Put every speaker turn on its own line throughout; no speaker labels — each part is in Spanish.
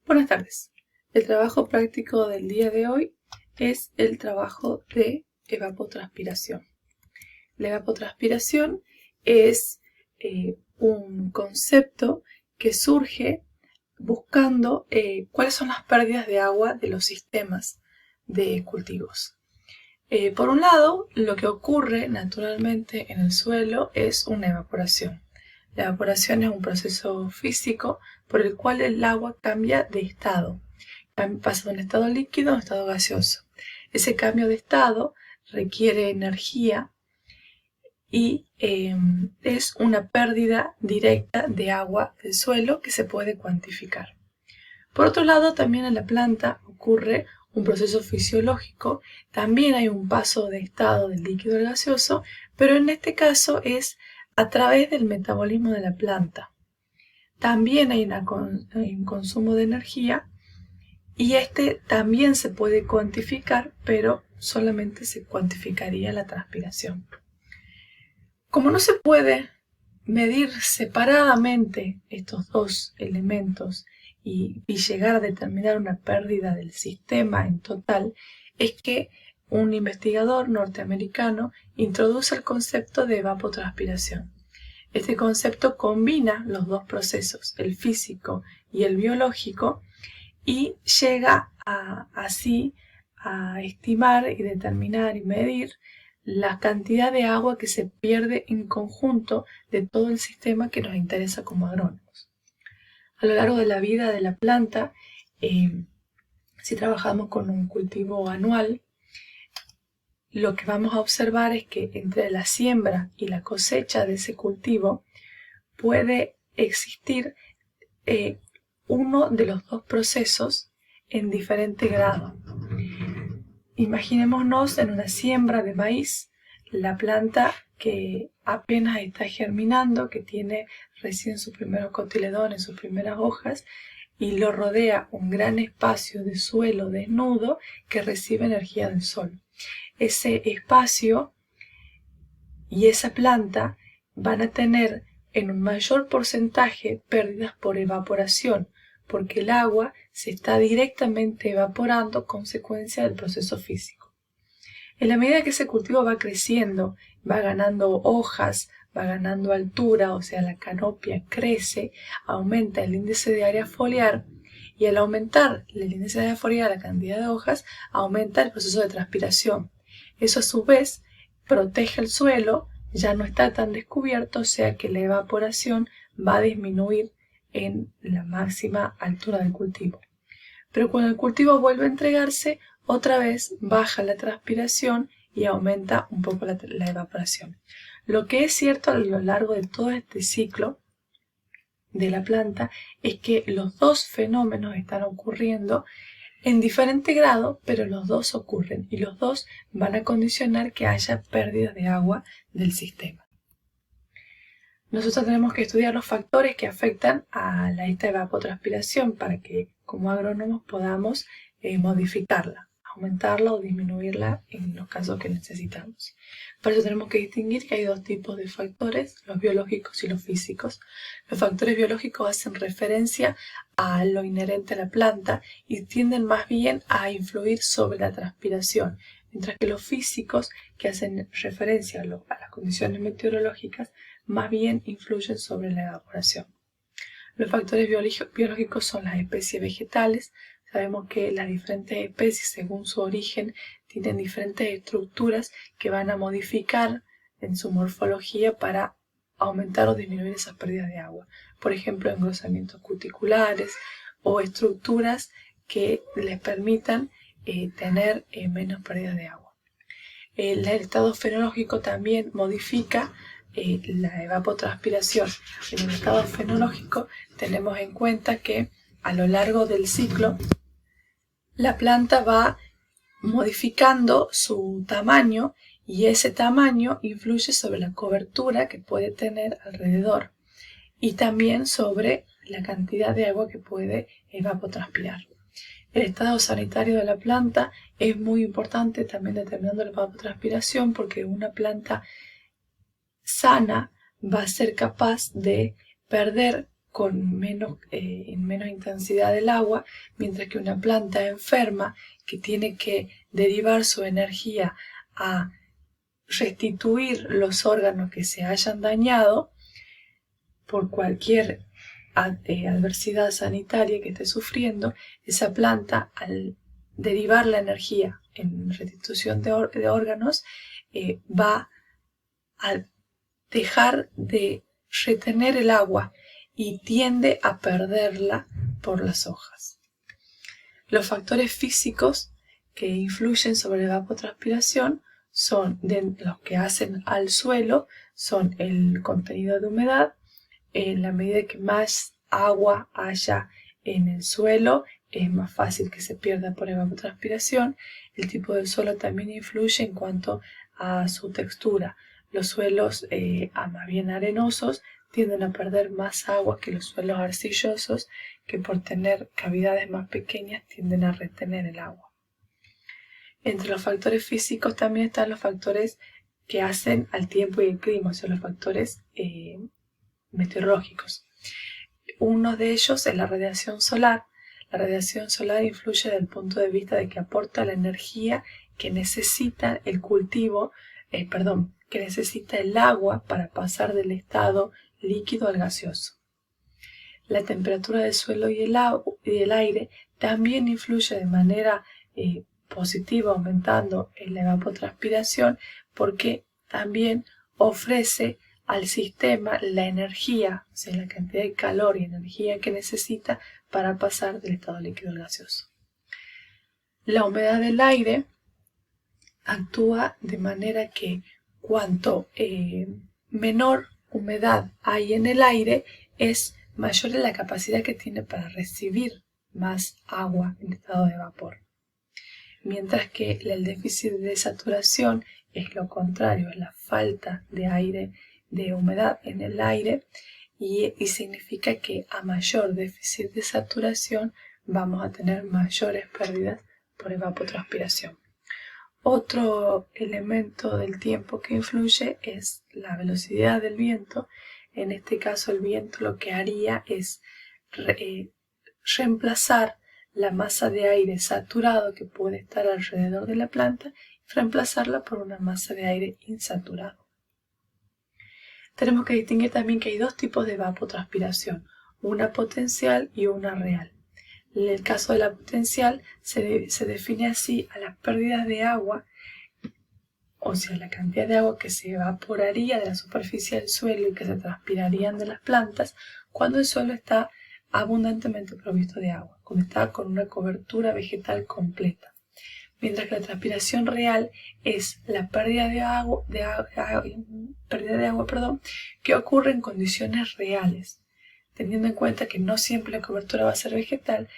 Buenas tardes. El trabajo práctico del día de hoy es el trabajo de evapotranspiración. La evapotranspiración es un concepto que surge buscando cuáles son las pérdidas de agua de los sistemas de cultivos. Por un lado, lo que ocurre naturalmente en el suelo es una evaporación. La evaporación es un proceso físico por el cual el agua cambia de estado. Pasa de un estado líquido a un estado gaseoso. Ese cambio de estado requiere energía y es una pérdida directa de agua del suelo que se puede cuantificar. Por otro lado, también en la planta ocurre un proceso fisiológico. También hay un paso de estado del líquido al gaseoso, pero en este caso es a través del metabolismo de la planta. También hay un consumo de energía y este también se puede cuantificar, pero solamente se cuantificaría la transpiración. Como no se puede medir separadamente estos dos elementos y llegar a determinar una pérdida del sistema en total, es que un investigador norteamericano introduce el concepto de evapotranspiración. Este concepto combina los dos procesos, el físico y el biológico, y llega así a estimar y determinar y medir la cantidad de agua que se pierde en conjunto de todo el sistema que nos interesa como agrónomos. A lo largo de la vida de la planta, si trabajamos con un cultivo anual, lo que vamos a observar es que entre la siembra y la cosecha de ese cultivo puede existir uno de los dos procesos en diferente grado. Imaginémonos en una siembra de maíz, la planta que apenas está germinando, que tiene recién sus primeros cotiledones, sus primeras hojas, y lo rodea un gran espacio de suelo desnudo que recibe energía del sol. Ese espacio y esa planta van a tener en un mayor porcentaje pérdidas por evaporación, porque el agua se está directamente evaporando consecuencia del proceso físico. En la medida que ese cultivo va creciendo, va ganando hojas, va ganando altura, o sea, la canopia crece, aumenta el índice de área foliar, y al aumentar el índice de área foliar, la cantidad de hojas, aumenta el proceso de transpiración. Eso a su vez protege el suelo, ya no está tan descubierto, o sea que la evaporación va a disminuir en la máxima altura del cultivo. Pero cuando el cultivo vuelve a entregarse, otra vez baja la transpiración y aumenta un poco la evaporación. Lo que es cierto a lo largo de todo este ciclo de la planta es que los dos fenómenos están ocurriendo en diferente grado, pero los dos ocurren y los dos van a condicionar que haya pérdidas de agua del sistema. Nosotros tenemos que estudiar los factores que afectan a esta evapotranspiración para que como agrónomos podamos modificarla, aumentarla o disminuirla en los casos que necesitamos. Por eso tenemos que distinguir que hay dos tipos de factores, los biológicos y los físicos. Los factores biológicos hacen referencia a lo inherente a la planta y tienden más bien a influir sobre la transpiración, mientras que los físicos, que hacen referencia a las condiciones meteorológicas, más bien influyen sobre la evaporación. Los factores biológicos son las especies vegetales. Sabemos que las diferentes especies, según su origen, tienen diferentes estructuras que van a modificar en su morfología para aumentar o disminuir esas pérdidas de agua. Por ejemplo, engrosamientos cuticulares o estructuras que les permitan tener menos pérdidas de agua. El estado fenológico también modifica la evapotranspiración. En el estado fenológico tenemos en cuenta que a lo largo del ciclo la planta va modificando su tamaño y ese tamaño influye sobre la cobertura que puede tener alrededor y también sobre la cantidad de agua que puede evapotranspirar. El estado sanitario de la planta es muy importante también determinando la evapotranspiración, porque una planta sana va a ser capaz de perder en menos intensidad del agua, mientras que una planta enferma que tiene que derivar su energía a restituir los órganos que se hayan dañado por cualquier adversidad sanitaria que esté sufriendo, esa planta al derivar la energía en restitución de órganos va a dejar de retener el agua y tiende a perderla por las hojas. Los factores físicos que influyen sobre la evapotranspiración son de los que hacen al suelo, son el contenido de humedad. En la medida que más agua haya en el suelo, es más fácil que se pierda por evapotranspiración. El tipo del suelo también influye en cuanto a su textura. Los suelos más bien arenosos tienden a perder más agua que los suelos arcillosos, que por tener cavidades más pequeñas tienden a retener el agua. Entre los factores físicos también están los factores que hacen al tiempo y el clima, o sea, los factores meteorológicos. Uno de ellos es la radiación solar. La radiación solar influye desde el punto de vista de que aporta la energía que necesita el cultivo, que necesita el agua para pasar del estado líquido al gaseoso. La temperatura del suelo y el aire también influye de manera positiva, aumentando la evapotranspiración, porque también ofrece al sistema la energía, o sea, la cantidad de calor y energía que necesita para pasar del estado líquido al gaseoso. La humedad del aire actúa de manera que cuanto menor humedad hay en el aire, es mayor la capacidad que tiene para recibir más agua en estado de vapor. Mientras que el déficit de saturación es lo contrario, es la falta de aire, de humedad en el aire, y significa que a mayor déficit de saturación vamos a tener mayores pérdidas por evapotranspiración. Otro elemento del tiempo que influye es la velocidad del viento. En este caso, el viento lo que haría es reemplazar la masa de aire saturado que puede estar alrededor de la planta y reemplazarla por una masa de aire insaturado. Tenemos que distinguir también que hay dos tipos de evapotranspiración, una potencial y una real. En el caso de la potencial se define así a las pérdidas de agua, o sea, la cantidad de agua que se evaporaría de la superficie del suelo y que se transpirarían de las plantas cuando el suelo está abundantemente provisto de agua, cuando está con una cobertura vegetal completa. Mientras que la transpiración real es la pérdida de agua, que ocurre en condiciones reales, teniendo en cuenta que no siempre la cobertura va a ser vegetal,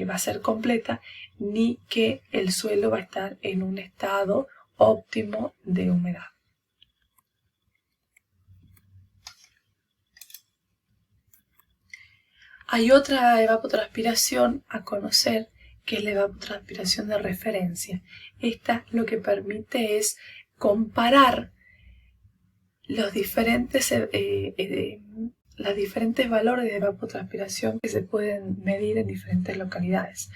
va a ser completa, ni que el suelo va a estar en un estado óptimo de humedad. Hay otra evapotranspiración a conocer, que es la evapotranspiración de referencia. Esta lo que permite es comparar los diferentes valores de evapotranspiración que se pueden medir en diferentes localidades.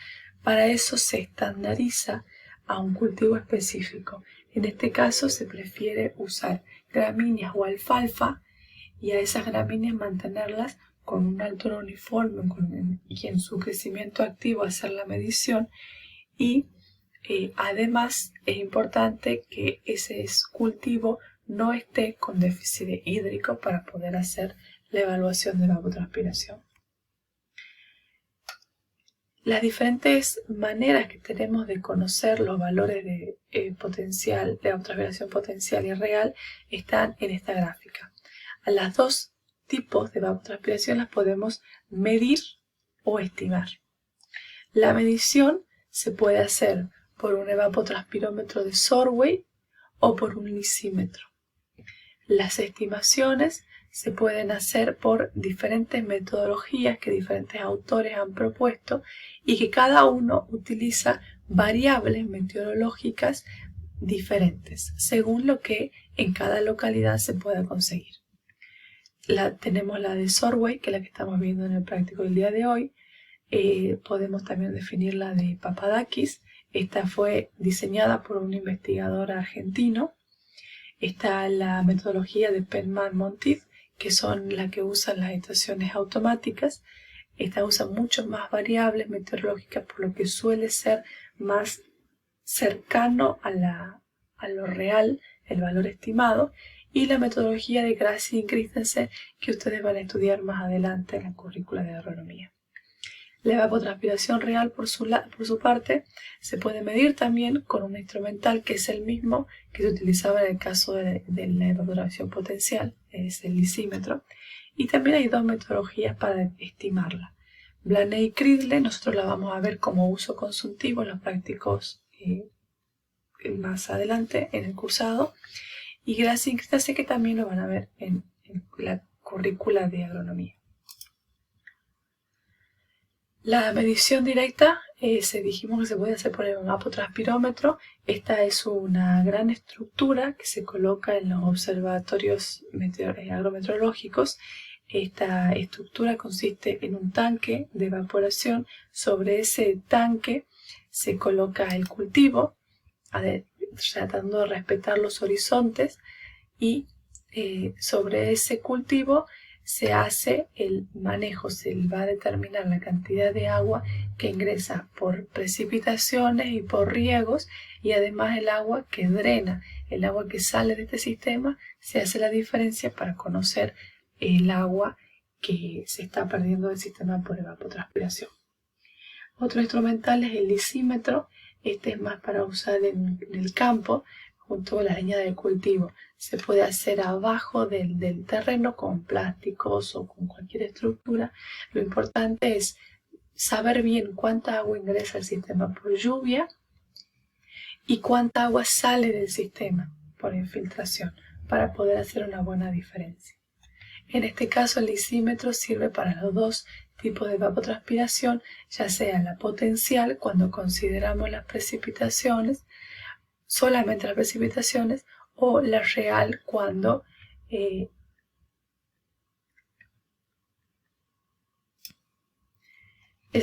Para eso se estandariza a un cultivo específico. En este caso se prefiere usar gramíneas o alfalfa, y a esas gramíneas mantenerlas con una altura uniforme y en su crecimiento activo hacer la medición, y además es importante que ese cultivo no esté con déficit hídrico para poder hacer la evaluación de la evapotranspiración. Las diferentes maneras que tenemos de conocer los valores de evapotranspiración potencial y real están en esta gráfica. A las dos tipos de evapotranspiración las podemos medir o estimar. La medición se puede hacer por un evapotranspirómetro de Sorway o por un lisímetro. Las estimaciones se pueden hacer por diferentes metodologías que diferentes autores han propuesto y que cada uno utiliza variables meteorológicas diferentes según lo que en cada localidad se pueda conseguir. tenemos la de Sorway, que es la que estamos viendo en el práctico del día de hoy. Podemos también definir la de Papadakis. Esta fue diseñada por un investigador argentino. Está la metodología de Penman-Monteith, que son las que usan las estaciones automáticas. Esta usa mucho más variables meteorológicas, por lo que suele ser más cercano a lo real, el valor estimado, y la metodología de Grassi y Christensen, que ustedes van a estudiar más adelante en la currícula de agronomía. La evapotranspiración real, por su parte, se puede medir también con un instrumental que es el mismo que se utilizaba en el caso de la evapotranspiración potencial, es el lisímetro, y también hay dos metodologías para estimarla. Blanet y Cridle, nosotros la vamos a ver como uso consultivo en los prácticos más adelante en el cursado, y Grassi y Christensen, que también lo van a ver en la currícula de agronomía. La medición directa, dijimos que se puede hacer por el evapotranspirómetro. Esta es una gran estructura que se coloca en los observatorios agrometeorológicos. Esta estructura consiste en un tanque de evaporación. Sobre ese tanque se coloca el cultivo, tratando de respetar los horizontes, y sobre ese cultivo se hace el manejo, se va a determinar la cantidad de agua que ingresa por precipitaciones y por riegos, y además el agua que drena, el agua que sale de este sistema. Se hace la diferencia para conocer el agua que se está perdiendo del sistema por evapotranspiración. Otro instrumental es el lisímetro. Este es más para usar en el campo, junto a la línea del cultivo. Se puede hacer abajo del terreno con plásticos o con cualquier estructura. Lo importante es saber bien cuánta agua ingresa al sistema por lluvia y cuánta agua sale del sistema por infiltración, para poder hacer una buena diferencia. En este caso, el lisímetro sirve para los dos tipos de evapotranspiración, ya sea la potencial, cuando consideramos las precipitaciones, solamente las precipitaciones, o la real, cuando es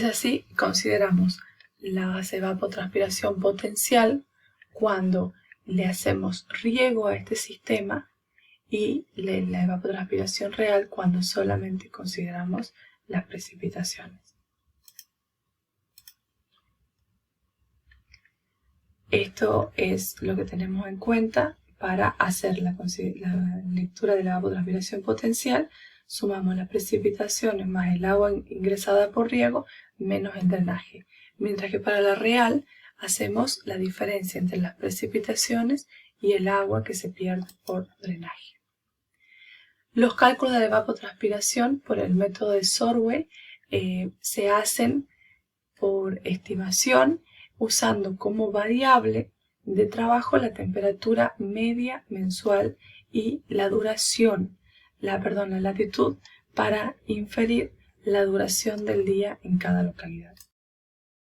así. Consideramos la evapotranspiración potencial cuando le hacemos riego a este sistema, y la evapotranspiración real cuando solamente consideramos las precipitaciones. Esto es lo que tenemos en cuenta para hacer la lectura de la evapotranspiración potencial. Sumamos las precipitaciones más el agua ingresada por riego menos el drenaje. Mientras que para la real hacemos la diferencia entre las precipitaciones y el agua que se pierde por drenaje. Los cálculos de evapotranspiración por el método de Sorway se hacen por estimación, usando como variable de trabajo la temperatura media mensual y la duración, la latitud, para inferir la duración del día en cada localidad.